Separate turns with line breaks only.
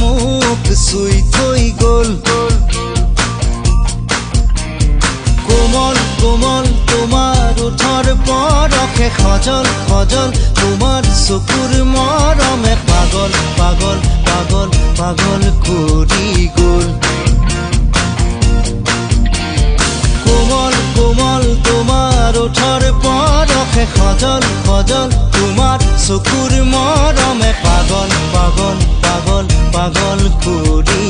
মুখ চুই থৈ গল কোমল কোমল তোমাৰ ওঠৰ পৰশে খজল খজল তোমাৰ চকুৰ মৰমে পাগল পাগল পাগল পাগল কৰি গল কোমল কোমল তোমাৰ ওঠৰ পৰশে খজল খজল তোমাৰ চকুৰ মৰমে পাগল পাগল পাগল পাগল কৰি